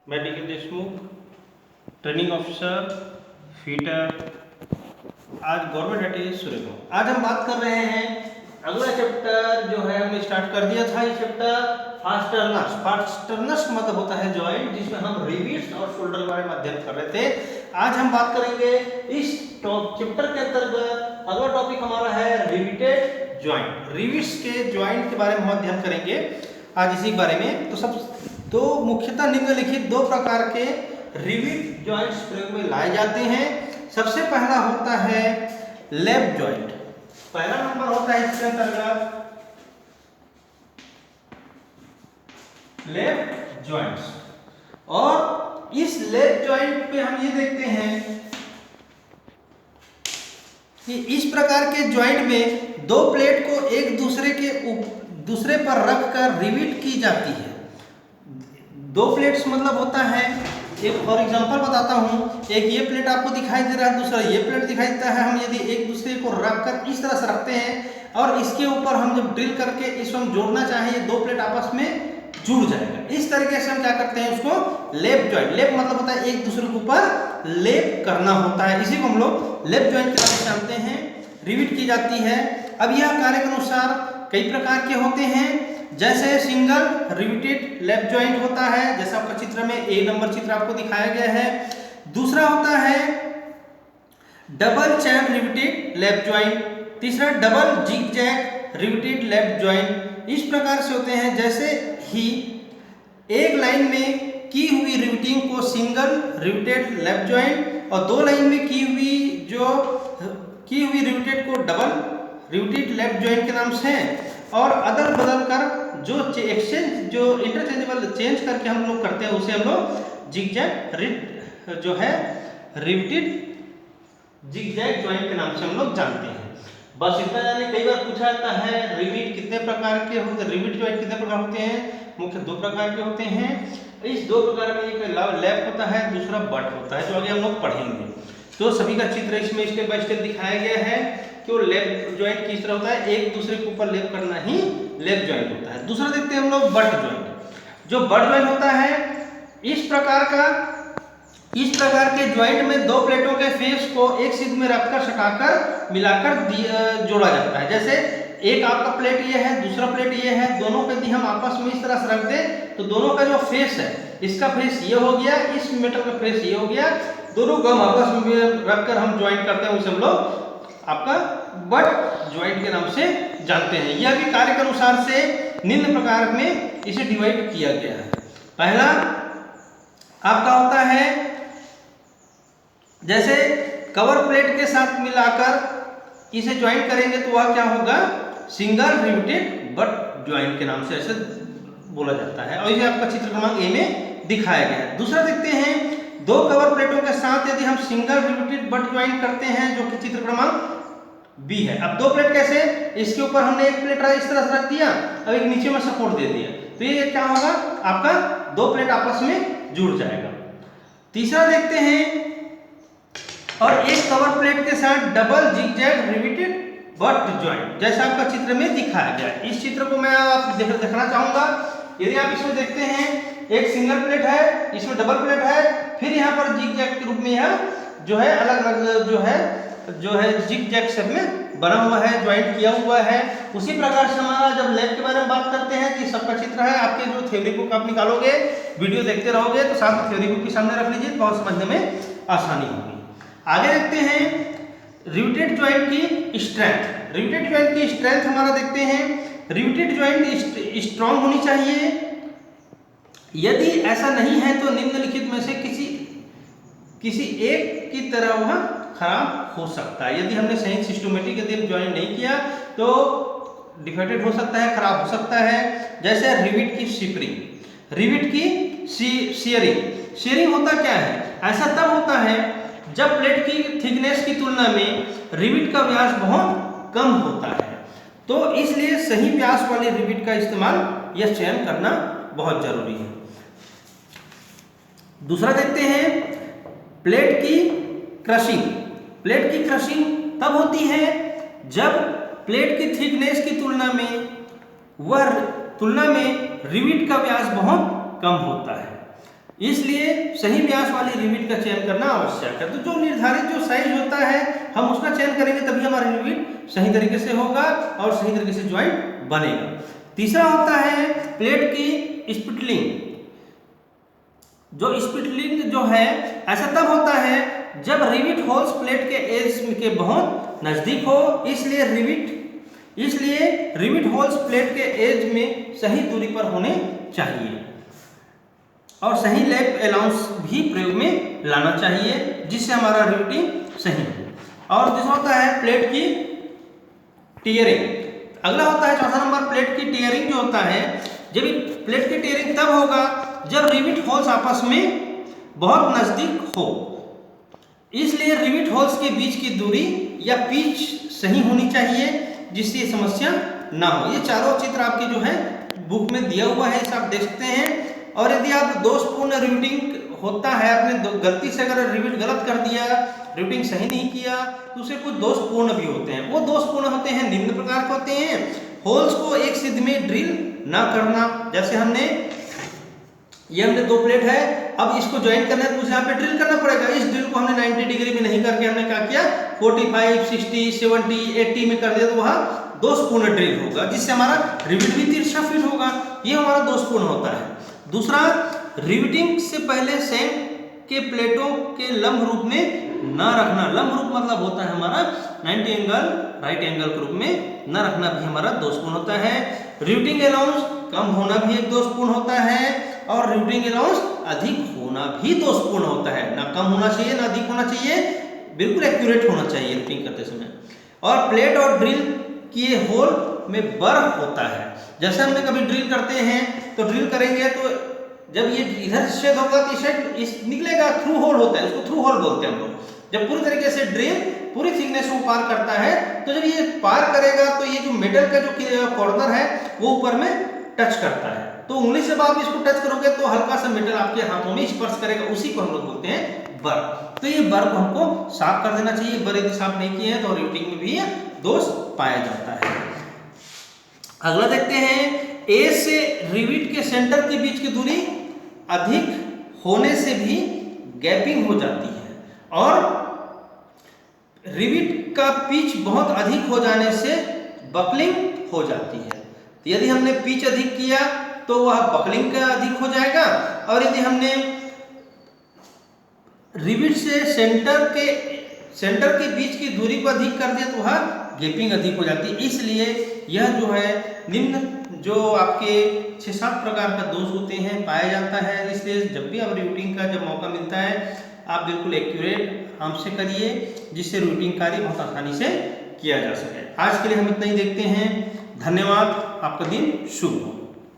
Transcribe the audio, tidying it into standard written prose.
मैं डी के Deshmukh, training officer, fitter. आज गवर्नमेंट एटी सुरेगा। आज हम बात कर रहे हैं अगला चैप्टर जो है हमने स्टार्ट कर दिया था। ये चैप्टर फास्टर्नस। फास्टर्नस मतलब होता है जॉइंट, जिसमें हम रिविट्स और शोल्डर के बारे में अध्ययन कर रहे थे। आज हम बात करेंगे इस चैप्टर के अंतर्गत अगला टॉपिक हमारा है रिविटेड जॉइंट। रिविट्स के जॉइंट के बारे में हम अध्ययन करेंगे आज इसी के बारे में। तो मुख्यतः निम्नलिखित दो प्रकार के रिविट जॉइंट्स प्रयोग में लाए जाते हैं। सबसे पहला होता है लैप जॉइंट। पहला नंबर होता है इसके अंतर्गत लैप जॉइंट्स। और इस लैप जॉइंट पे हम ये देखते हैं कि इस प्रकार के जॉइंट में दो प्लेट को एक दूसरे पर रखकर रिविट की जाती है। दो प्लेट्स मतलब होता है, एक फॉर एग्जांपल बताता हूँ, एक ये प्लेट आपको दिखाई दे रहा है, दूसरा ये प्लेट दिखाई देता है। हम यदि एक दूसरे को रखकर इस तरह से रखते हैं और इसके ऊपर हम जब ड्रिल करके इसको हम जोड़ना चाहें, ये दो प्लेट आपस में जुड़ जाएगा। इस तरीके से हम क्या करते हैं, उसको लैप जॉइंट। लैप मतलब होता है एक दूसरे के ऊपर लेप करना होता है, इसी को हम लोग लैप जॉइंट के नाम से जानते हैं। रिविट की जाती है। अब यह कार्य के अनुसार कई प्रकार के होते हैं, जैसे सिंगल रिविटेड लैप जॉइंट होता है, जैसा आपका चित्र में ए नंबर चित्र आपको दिखाया गया है। दूसरा होता है double chain riveted lap joint. तीसरा double zig zag riveted lap joint. इस प्रकार से होते हैं, जैसे ही एक लाइन में की हुई रिविटिंग को सिंगल रिविटेड लैप जॉइंट और दो लाइन में की हुई रिविटेड को डबल रिविटेड लैप जॉइंट के नाम से, और अदल बदल कर जो इंटरचेंजेबल चेंज करके हम लोग करते हैं उसे हम लोग जिगजैग जो है रिविटेड जिगजैग जॉइंट के नाम से हम लोग जानते हैं। बस इतना जाने। कई बार पूछा जाता है रिविट कितने प्रकार के होते हैं, रिविट जॉइंट कितने प्रकार होते हैं। मुख्य दो प्रकार के होते हैं। इस दो प्रकार में एक लैप होता है, दूसरा बट होता है, जो आगे हम लोग पढ़ेंगे। तो सभी का चित्र इसमें स्टेप बाय स्टेप दिखाया गया है कि वो लैप जॉइंट किस तरह होता है, एक दूसरे के ऊपर लेप करना ही लैप जॉइंट होता है। दूसरा देखते हैं हम लोग बट जॉइंट। जो बट जॉइंट होता है, इस प्रकार के जॉइंट में दो प्लेटों के फेस को एक सीध में रखकर सटाकर मिलाकर जोड़ा जाता है। जैसे एक आपका प्लेट ये है, दूसरा प्लेट ये है, दोनों को यदि हम आपस में इस तरह से रख दें तो दोनों का जो फेस है, इसका फेस ये हो गया, इस मेटल का फेस ये हो गया, दोनों को हम आपस में रखकर हम ज्वाइंट करते हैं, उसे हम लोग आपका बट ज्वाइंट के नाम से जानते हैं। यह भी कार्य के अनुसार से निम्न प्रकार में इसे डिवाइड किया गया है। पहला आपका होता है, जैसे कवर प्लेट के साथ मिलाकर इसे ज्वाइंट करेंगे तो वह क्या होगा, सिंगल रिविटेड बट ज्वाइंट के नाम से ऐसे बोला जाता है। और इसे आपका चित्र क्रमांक ए में दिखाया गया है। दूसरा देखते हैं, दो कवर प्लेटों के साथ यदि हम सिंगल रिविटेड बट ज्वाइंट करते हैं, जो कि चित्र क्रमांक बी है। अब दो प्लेट कैसे, इसके ऊपर हमने एक प्लेट इस तरह से रख दिया, अब एक नीचे में सपोर्ट दे दिया, तो ये क्या होगा, आपका दो प्लेट आपस में जुड़ जाएगा। तीसरा देखते हैं, और एक कवर प्लेट के साथ double zigzag riveted but joint, जैसा आपका चित्र में दिखाया गया है। इस चित्र को मैं आप देखना चाहूंगा। यदि आप इसमें देखते हैं, एक सिंगल प्लेट है, इसमें डबल प्लेट है, फिर यहाँ पर जिगजैग के रूप में यह जो है अलग अलग जो है जिगजैग शेप में बना हुआ है, ज्वाइंट किया हुआ है। उसी प्रकार से हमारा जब लैप के बारे में बात करते हैं कि सबका चित्र है, आपके जो थ्योरी बुक आप निकालोगे, वीडियो देखते रहोगे तो साथ में थ्योरी बुक के सामने रख लीजिए, बहुत समझने में आसानी होगी। आगे देखते हैं रिविटेड जॉइंट की स्ट्रेंथ। रिविटेड जॉइंट की स्ट्रेंथ हमारा देखते हैं, रिविटेड जॉइंट स्ट्रांग होनी चाहिए। यदि ऐसा नहीं है तो निम्नलिखित में से किसी एक की तरह वह खराब हो सकता है। यदि हमने सही सिस्टमेटिक यदि ज्वाइंट नहीं किया तो डिफेक्टेड हो सकता है, खराब हो सकता है। जैसे रिविट की शिपरिंग, रिविट की शियरिंग। शियरिंग होता क्या है, ऐसा तब होता है जब प्लेट की थिकनेस की तुलना में रिविट का व्यास बहुत कम होता है, तो इसलिए सही व्यास वाली रिविट का इस्तेमाल या चयन करना बहुत जरूरी है। दूसरा देखते हैं प्लेट की क्रशिंग। प्लेट की क्रशिंग तब होती है जब प्लेट की थिकनेस की तुलना में रिविट का व्यास बहुत कम होता है। इसलिए सही व्यास वाली रिविट का चयन करना आवश्यक है। तो जो निर्धारित जो साइज होता है हम उसका चयन करेंगे तभी हमारा रिविट सही तरीके से होगा और सही तरीके से ज्वाइंट बनेगा। तीसरा होता है प्लेट की स्पिटलिंग। जो स्पिटलिंग जो है ऐसा तब होता है जब रिविट होल्स प्लेट के एज के बहुत नजदीक हो, इसलिए रिविट होल्स प्लेट के एज में सही दूरी पर होने चाहिए और सही लैप अलाउंस भी प्रयोग में लाना चाहिए जिससे हमारा रिविटिंग सही हो। और दूसरा होता है प्लेट की टीयरिंग। अगला होता है चौथा नंबर प्लेट की टीयरिंग। जो होता है जब प्लेट की टीयरिंग तब होगा जब रिविट होल्स आपस में बहुत नजदीक हो, इसलिए रिविट होल्स के बीच की दूरी या पिच सही होनी चाहिए जिससे ये समस्या ना हो। ये चारों चित्र आपके जो है बुक में दिया हुआ है, इसे आप देख सकते हैं। और यदि आप दोषपूर्ण रिविटिंग होता है, आपने गलती से अगर रिविट गलत कर दिया, रिविटिंग सही नहीं किया, तो उसे कुछ दोषपूर्ण भी होते हैं। वो दोषपूर्ण होते हैं निम्न प्रकार के होते हैं। होल्स को एक सिद्ध में ड्रिल ना करना। जैसे हमने दो प्लेट है, अब इसको ज्वाइन करना है तो मुझे यहाँ पे ड्रिल करना पड़ेगा। इस ड्रिल को हमने 90 डिग्री में नहीं करके हमने क्या किया 45, 60, 70, 80 में कर दिया, तो वहाँ दोषपूर्ण ड्रिल होगा जिससे हमारा रिविट भी तिरछा फिट होगा। ये हमारा दोषपूर्ण होता है। दूसरा, रिविटिंग से पहले सेंट के प्लेटों के लंब रूप में न रखना। लंब रूप मतलब होता है हमारा 90 एंगल राइट एंगल के रूप में न रखना भी हमारा दोषपूर्ण होता है। रिविटिंग अलाउंस कम होना भी एक दोषपूर्ण होता है और रिविटिंग अलाउंस अधिक होना भी दोषपूर्ण होता है। ना कम होना चाहिए ना अधिक होना चाहिए, बिल्कुल एक्यूरेट होना चाहिए रिविटिंग करते समय। और प्लेट और ड्रिल किए होल में बर्फ होता है। जैसे हमने कभी ड्रिल करते हैं तो ड्रिल करेंगे तो जब ये इधर छेद होगा तो इस निकलेगा, थ्रू होल होता है, उसको थ्रू होल बोलते हैं हम लोग। जब पूरी तरीके से ड्रिल पूरी थिकनेस को पार करता है तो जब ये पार करेगा तो ये जो मेटल का जो कॉर्नर है वो ऊपर में टच करता है। तो उंगली से आप इसको टच करोगे तो हल्का सा मेटल आपके हाथों में स्पर्श करेगा, उसी को हम लोग बोलते हैं बर्फ। तो ये बर्फ हमको साफ कर देना चाहिए। बर यदि साफ नहीं किए हैं तो रिविटिंग में भी दोष पाया जाता है। अगला देखते हैं, ए से रिविट के सेंटर के बीच की दूरी अधिक होने से भी गैपिंग हो जाती है और रिविट का पिच बहुत अधिक हो जाने से बकलिंग हो जाती है। तो यदि हमने पिच अधिक किया तो वह बकलिंग का अधिक हो जाएगा और यदि हमने रिविट से सेंटर के बीच की दूरी को अधिक कर दिया तो वह गैपिंग अधिक हो जाती है। इसलिए यह जो है निम्न जो आपके 6-7 प्रकार का दोष होते हैं पाया जाता है। इसलिए जब भी आप रिविटिंग का जब मौका मिलता है आप बिल्कुल एक्यूरेट हमसे करिए जिससे रिविटिंग कार्य बहुत आसानी से किया जा सके। आज के लिए हम इतना ही देखते हैं। धन्यवाद। आपका दिन शुभ हो।